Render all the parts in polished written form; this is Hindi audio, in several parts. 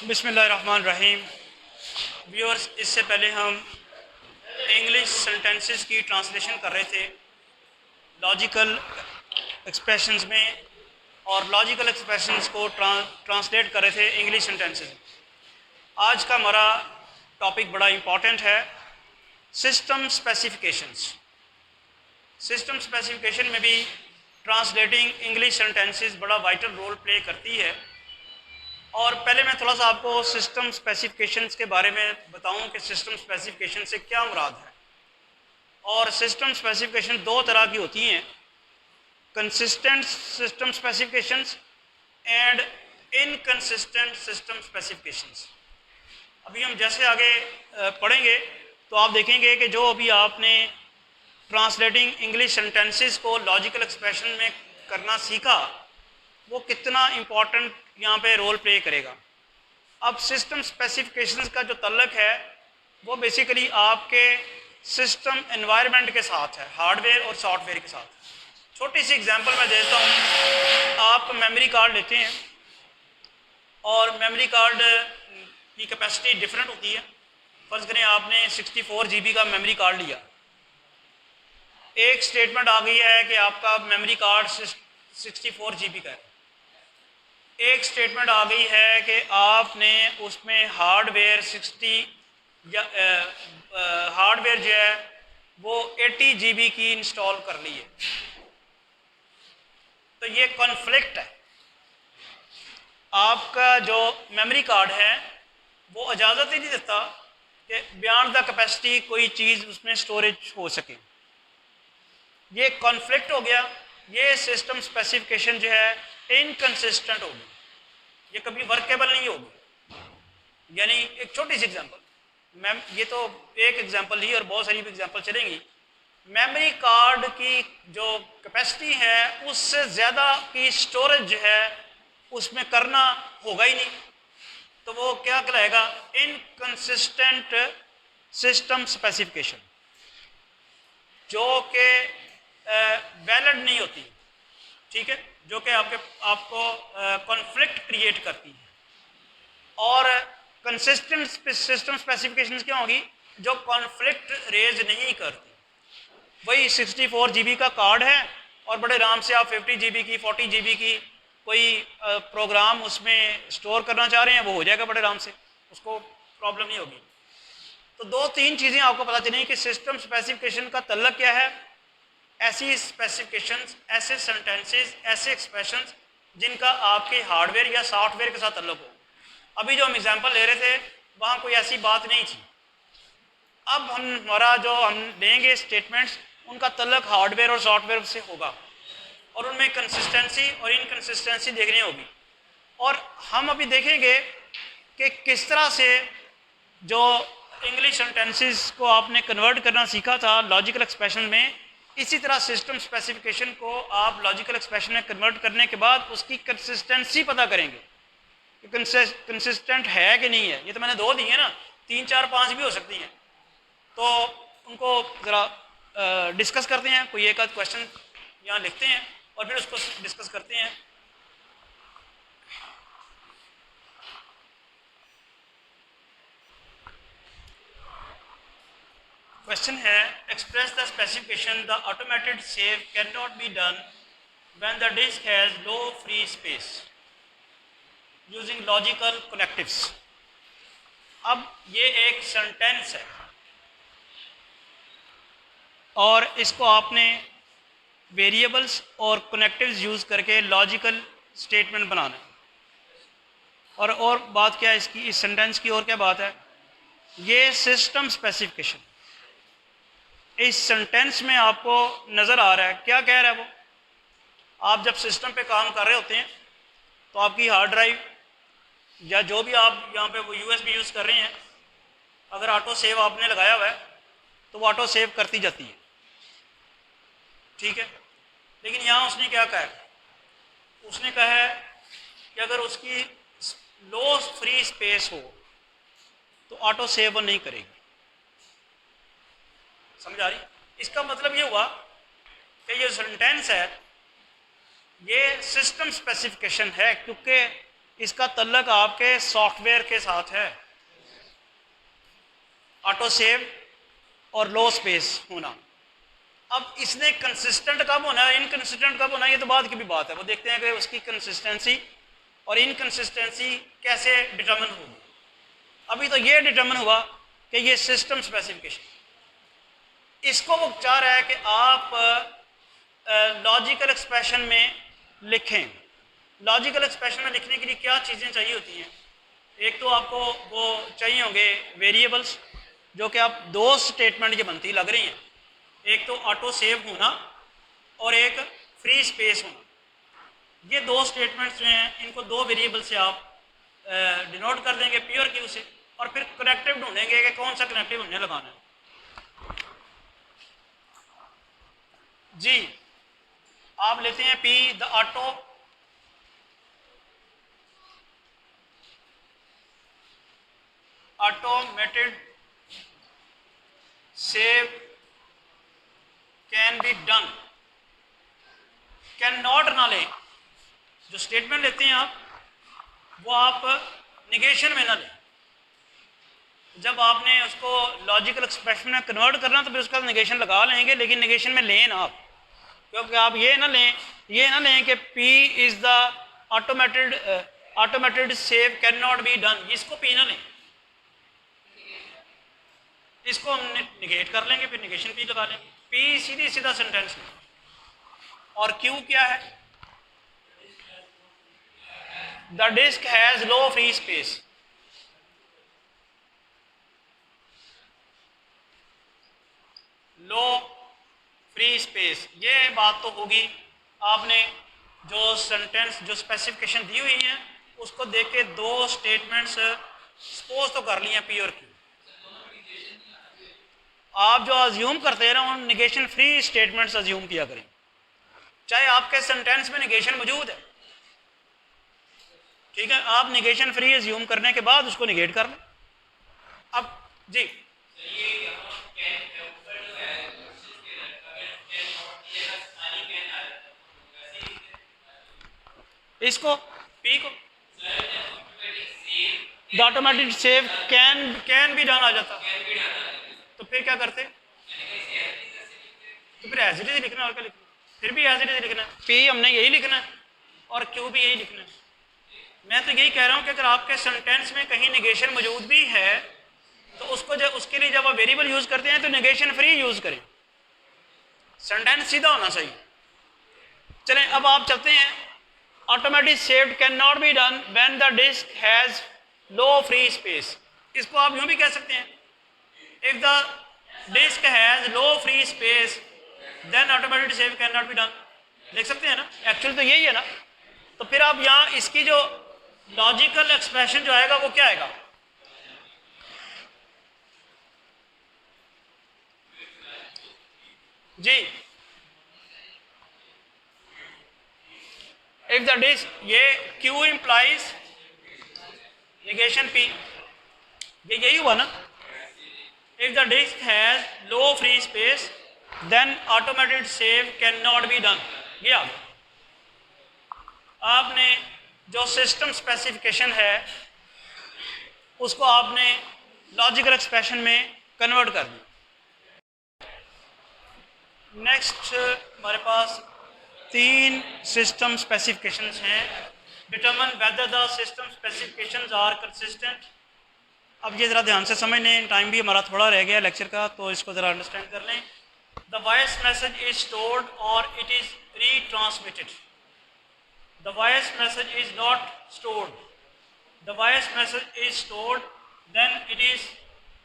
बिस्मिल्लाहिर्रहमानिर्रहीम। व्यूअर्स, इससे पहले हम इंग्लिश सेंटेंसेस की ट्रांसलेशन कर रहे थे लॉजिकल एक्सप्रेशंस में, और लॉजिकल एक्सप्रेशंस को ट्रांसलेट कर रहे थे इंग्लिश सेंटेंसेस में। आज का हमारा टॉपिक बड़ा इम्पॉर्टेंट है, सिस्टम स्पेसिफिकेशंस। सिस्टम स्पेसिफिकेशन में भी ट्रांसलेटिंग इंग्लिश सेंटेंसेस बड़ा वाइटल रोल प्ले करती है। और पहले मैं थोड़ा सा आपको सिस्टम स्पेसिफिकेशंस के बारे में बताऊं कि सिस्टम स्पेसिफिकेशन से क्या मुराद है। और सिस्टम स्पेसिफिकेशन दो तरह की होती हैं, consistent system specifications and inconsistent system specifications. अभी हम जैसे आगे पढ़ेंगे तो आप देखेंगे कि जो अभी आपने ट्रांसलेटिंग इंग्लिश सेंटेंसेस को लॉजिकल एक्सप्रेशन में करना सीखा, वो कितना इम्पॉर्टेंट यहाँ पे रोल प्ले करेगा। अब सिस्टम स्पेसिफिकेशंस का जो तल्लक है वो बेसिकली आपके सिस्टम एनवायरनमेंट के साथ है, हार्डवेयर और सॉफ्टवेयर के साथ। छोटी सी एग्जांपल मैं देता हूँ। आप मेमोरी कार्ड लेते हैं और मेमोरी कार्ड की कैपेसिटी डिफरेंट होती है। फर्ज करें आपने 64 GB का मेमोरी कार्ड लिया। एक स्टेटमेंट आ गई है कि आपका मेमोरी कार्ड 64 GB का है। एक स्टेटमेंट आ गई है कि आपने उसमें हार्डवेयर हार्डवेयर जो है वो 80 GB की इंस्टॉल कर ली है। तो ये कॉन्फ्लिक्ट है। आपका जो मेमोरी कार्ड है वो इजाज़त ही नहीं देता कि बियॉन्ड द कैपेसिटी कोई चीज़ उसमें स्टोरेज हो सके। ये कॉन्फ्लिक्ट हो गया। ये सिस्टम स्पेसिफिकेशन जो है इनकंसिस्टेंट होगी, ये कभी वर्केबल नहीं होगी। यानी एक छोटी सी एग्जांपल, मैम ये तो एक एग्जांपल ही और बहुत सारी एग्जांपल चलेंगी। मेमोरी कार्ड की जो कैपेसिटी है उससे ज़्यादा की स्टोरेज जो है उसमें करना होगा ही नहीं, तो वो क्या कहलाएगा, इनकंसिस्टेंट सिस्टम स्पेसिफिकेशन, जो कि वैलिड नहीं होती। ठीक है, जो कि आपको कॉन्फ्लिक्ट क्रिएट करती है। और कंसिस्टेंट सिस्टम स्पेसिफिकेशंस क्या होगी, जो कॉन्फ्लिक्ट रेज नहीं करती। वही 64 GB का कार्ड है और बड़े आराम से आप 50 GB की 40 GB की कोई प्रोग्राम उसमें स्टोर करना चाह रहे हैं, वो हो जाएगा बड़े आराम से, उसको प्रॉब्लम नहीं होगी। तो दो तीन चीज़ें आपको पता चलेंगी कि सिस्टम स्पेसिफिकेशन का तल्लक क्या है। ऐसी स्पेसिफिकेशंस, ऐसे सेंटेंसेस, ऐसे एक्सप्रेशंस जिनका आपके हार्डवेयर या सॉफ्टवेयर के साथ तल्लुक हो। अभी जो हम एग्जांपल ले रहे थे वहाँ कोई ऐसी बात नहीं थी। अब हमारा जो हम लेंगे स्टेटमेंट्स, उनका तल्लुक हार्डवेयर और सॉफ्टवेयर से होगा और उनमें कंसिस्टेंसी और इनकंसिस्टेंसी देखनी होगी। और हम अभी देखेंगे कि किस तरह से जो इंग्लिश सेंटेंसेस को आपने कन्वर्ट करना सीखा था लॉजिकल एक्सप्रेशन में, इसी तरह सिस्टम स्पेसिफिकेशन को आप लॉजिकल एक्सप्रेशन में कन्वर्ट करने के बाद उसकी कंसिस्टेंसी पता करेंगे कि कंसिस्टेंट है कि नहीं है। ये तो मैंने दो दी है ना, 3 4 5 भी हो सकती हैं। तो उनको ज़रा डिस्कस करते हैं। कोई एक आध क्वेश्चन यहाँ लिखते हैं और फिर उसको डिस्कस करते हैं। क्वेश्चन है, express the specification the automated save can not be done when the disk has low free space using logical connectives. अब ये एक सेंटेंस है और इसको आपने वेरिएबल्स और कनेक्टिव्स यूज़ करके लॉजिकल स्टेटमेंट बनाना है। और बात क्या है इसकी, इस सेंटेंस की और क्या बात है, ये सिस्टम स्पेसिफिकेशन इस सेंटेंस में आपको नज़र आ रहा है। क्या कह रहा है वो, आप जब सिस्टम पे काम कर रहे होते हैं तो आपकी हार्ड ड्राइव या जो भी आप यहाँ पे वो USB यूज़ कर रहे हैं, अगर ऑटो सेव आपने लगाया हुआ है तो वो ऑटो सेव करती जाती है। ठीक है, लेकिन यहाँ उसने क्या कहा है, उसने कहा है कि अगर उसकी लो फ्री स्पेस हो तो ऑटो सेव नहीं करेगी। समझ आ रही? इसका मतलब ये हुआ कि ये सेंटेंस है ये सिस्टम स्पेसिफिकेशन है, क्योंकि इसका तल्लक आपके सॉफ्टवेयर के साथ है, ऑटो सेव और लो स्पेस होना। अब इसने कंसिस्टेंट कब होना है, इनकंसिस्टेंट कब होना है, ये तो बाद की भी बात है, वो देखते हैं कि उसकी कंसिस्टेंसी और इनकंसिस्टेंसी कैसे डिटर्मिन होगी। अभी तो ये डिटर्मिन हुआ कि ये सिस्टम स्पेसिफिकेशन, इसको वो चाह रहा है कि आप लॉजिकल एक्सप्रेशन में लिखें। लॉजिकल एक्सप्रेशन में लिखने के लिए क्या चीज़ें चाहिए होती हैं? एक तो आपको वो चाहिए होंगे वेरिएबल्स, जो कि आप दो स्टेटमेंट ये बनती लग रही हैं, एक तो ऑटो सेव होना और एक फ्री स्पेस होना। ये दो स्टेटमेंट्स जो हैं इनको दो वेरिएबल से आप डिनोट कर देंगे पी और क्यू से, और फिर कनेक्टिव ढूंढेंगे कि कौन सा कनेक्टिव हमने लगाना है। जी, आप लेते हैं P the automated save can be done. Can not ना लें, जो स्टेटमेंट लेते हैं आप वो आप निगेशन में ना लें। जब आपने उसको लॉजिकल एक्सप्रेशन में कन्वर्ट करना तो फिर उसका निगेशन लगा लेंगे, लेकिन निगेशन में लें ना आप, क्योंकि आप ये ना लें कि P is the automated save can not be done, इसको P ना लें, इसको हम निगेट कर लेंगे, फिर निगेशन P लगा लेंगे। P सीधी सीधा सेंटेंस है, और Q क्या है? The disk has low free space. Low free space, ये बात तो होगी। आपने जो सेंटेंस जो स्पेसिफिकेशन दी हुई है उसको देख के दो स्टेटमेंट्स सपोज तो कर लिए पी और क्यू। आप जो अज्यूम करते हैं ना उन निगेशन फ्री स्टेटमेंट्स अज्यूम किया करें, चाहे आपके सेंटेंस में निगेशन मौजूद है, ठीक है, आप निगेशन फ्री अज्यूम करने के बाद उसको निगेट कर लें। अब जी इसको पी को द ऑटोमेटिक सेव कैन भी डन आ जाता, तो फिर क्या करते? तो फिर एज इट इज लिखना, और क्या लिखना? फिर भी एज इट इज लिखना है, पी हमने यही लिखना है और क्यू भी यही लिखना है। मैं तो यही कह रहा हूँ कि अगर आपके सेंटेंस में कहीं निगेशन मौजूद भी है तो उसके लिए जब आप वेरिएबल यूज करते हैं तो निगेशन फ्री यूज करें, सेंटेंस सीधा होना चाहिए। चलें अब आप चलते हैं, automatic saved can not be done when the disk has low free space. इसको आप यूं भी कह सकते हैं, if the disk has low free space then automatic save can not be done, देख सकते हैं ना, एक्चुअली तो यही है ना। तो फिर आप यहाँ इसकी जो लॉजिकल एक्सप्रेशन जो आएगा वो क्या आएगा? जी, इफ द डिस्क, ये Q इंप्लाइज निगेशन P, ये यही हुआ ना। If the disk has low free space then automated save can not be done, ये आ गया। आपने जो सिस्टम स्पेसिफिकेशन है उसको आपने लॉजिकल एक्सप्रेशन में कन्वर्ट कर दिया। नेक्स्ट हमारे पास तीन सिस्टम स्पेसिफिकेशंस हैं। Determine whether the system specifications are consistent. अब ये ज़रा ध्यान से समझ लें, टाइम भी हमारा थोड़ा रह गया लेक्चर का, तो इसको ज़रा अंडरस्टैंड कर लें। The voice message is stored और it is retransmitted. The voice message is not stored, the voice message is stored then it is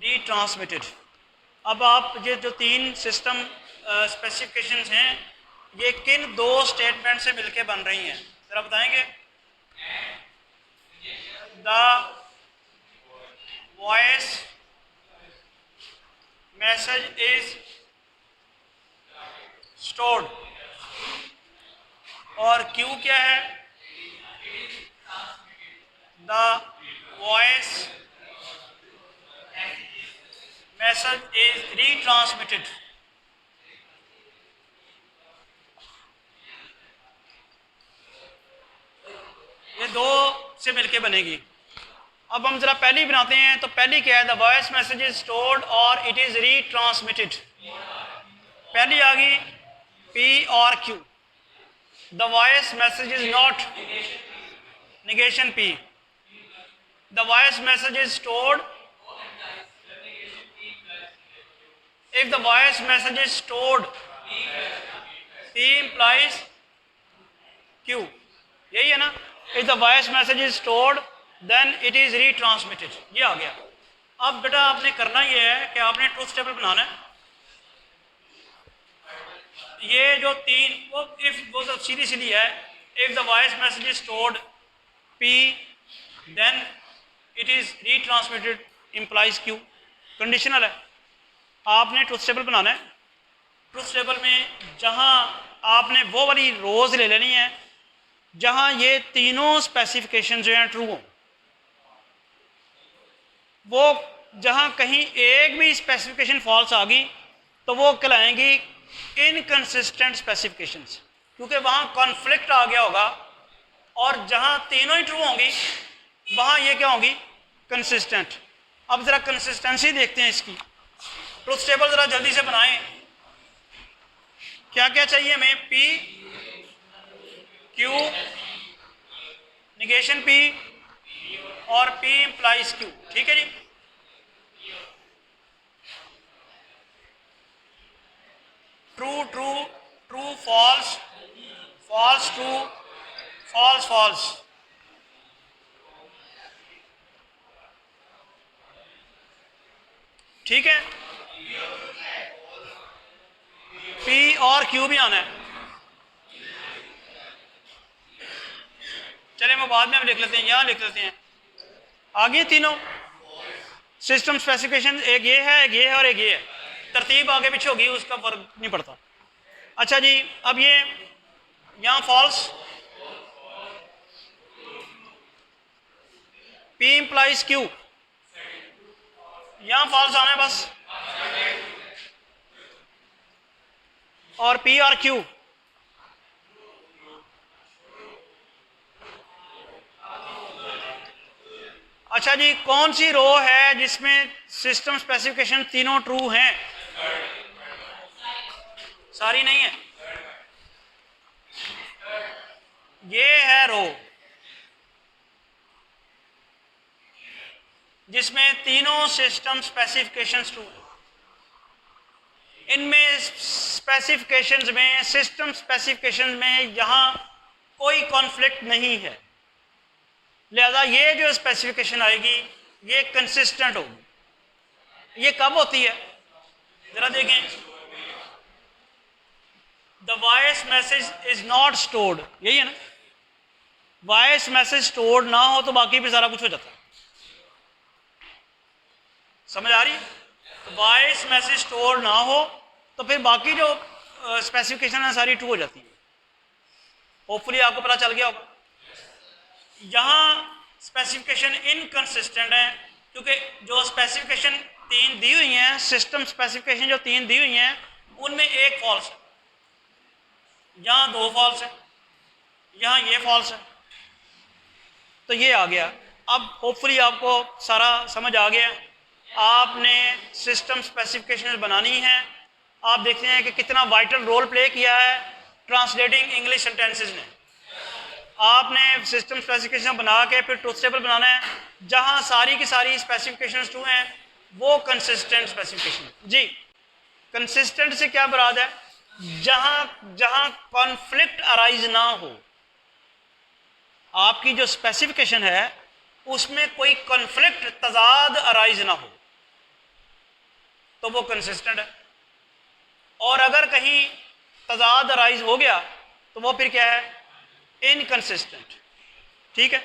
retransmitted. अब आप ये जो तीन सिस्टम स्पेसिफिकेशंस हैं ये किन दो स्टेटमेंट से मिलके बन रही हैं, ज़रा बताएंगे? The voice message is stored, और क्यू क्या है? The voice message is retransmitted. ये दो से मिलके बनेगी। अब हम जरा पहली बनाते हैं। तो पहली क्या है? The voice message is stored और इट इज रीट्रांसमिटेड। पहली आ गई पी और Q. The voice message is not negation P. The voice message is stored. If the voice message is stored, P implies Q. यही है ना? If the voice message is stored, then it is retransmitted. ये आ गया। अब बेटा आपने करना ये है कि आपने ट्रूथ टेबल बनाना है। ये जो तीन वो तो सीधी सीधी है। If the voice message is stored, P, then it is retransmitted implies Q. Conditional है। आपने ट्रूथ टेबल बनाना है। ट्रूथ टेबल में जहां आपने वो वाली रोज ले लेनी है जहां ये तीनों स्पेसिफिकेशन जो हैं ट्रू हो। वो जहां कहीं एक भी स्पेसिफिकेशन फॉल्स आ गई तो वो कहलाएंगी इनकंसिस्टेंट स्पेसिफिकेशंस, क्योंकि वहां कॉन्फ्लिक्ट आ गया होगा। और जहां तीनों ही ट्रू होंगी वहां ये क्या होंगी? कंसिस्टेंट। अब जरा कंसिस्टेंसी देखते हैं इसकी। ट्रूथ टेबल जरा जल्दी से बनाएं। क्या क्या चाहिए हमें? पी, क्यू, निगेशन पी और पी इंप्लाइज क्यू। ठीक है जी। True true, true false, false true, false false. ठीक है। पी और क्यू भी आना है। चलिए हम बाद में हम लिख लेते हैं, यहां लिख लेते हैं। आगे तीनों सिस्टम स्पेसिफिकेशन, एक ये है, एक ये है और एक ये है। तरतीब आगे पीछे होगी, उसका फर्क नहीं पड़ता। अच्छा जी, अब ये यहां फॉल्स, P implies Q, यहां फॉल्स आना है बस। और P और Q अच्छा जी, कौन सी रो है जिसमें सिस्टम स्पेसिफिकेशन तीनों ट्रू हैं? सारी नहीं है। ये है रो जिसमें तीनों सिस्टम स्पेसिफिकेशंस ट्रू हैं। इनमें स्पेसिफिकेशंस में, सिस्टम स्पेसिफिकेशंस में यहां कोई कॉन्फ्लिक्ट नहीं है, लिहाजा ये जो स्पेसिफिकेशन आएगी ये कंसिस्टेंट होगी। ये कब होती है? जरा देखें। The voice message is not stored, यही है ना? वॉइस मैसेज स्टोर्ड ना हो तो बाकी भी सारा कुछ हो जाता है। समझ आ रही है? वॉइस मैसेज स्टोर ना हो तो फिर बाकी जो स्पेसिफिकेशन है सारी ट्रू हो जाती है। होपफुली आपको पता चल गया होगा। यहाँ स्पेसिफिकेशन इनकंसिस्टेंट है क्योंकि जो स्पेसिफिकेशन तीन दी हुई हैं, सिस्टम स्पेसिफिकेशन जो तीन दी हुई हैं, उनमें एक फॉल्स है, यहाँ दो फॉल्स है, यहाँ ये फॉल्स है। तो ये आ गया। अब होपफुली आपको सारा समझ आ गया। आपने सिस्टम स्पेसिफिकेशन बनानी है। आप देखते हैं कि कितना वाइटल रोल प्ले किया है ट्रांसलेटिंग इंग्लिश सेंटेंसेस ने। आपने सिस्टम स्पेसिफिकेशन बना के फिर ट्रूथ टेबल बनाना है जहां सारी की सारी स्पेसिफिकेशंस ट्रू हैं, वो कंसिस्टेंट स्पेसिफिकेशन। जी, कंसिस्टेंट से क्या मुराद है? जहां जहां कॉन्फ्लिक्ट अराइज ना हो। आपकी जो स्पेसिफिकेशन है उसमें कोई कॉन्फ्लिक्ट, तजाद अराइज ना हो तो वो कंसिस्टेंट है। और अगर कहीं तजाद अराइज हो गया तो वो फिर क्या है? इनकंसिस्टेंट। ठीक है।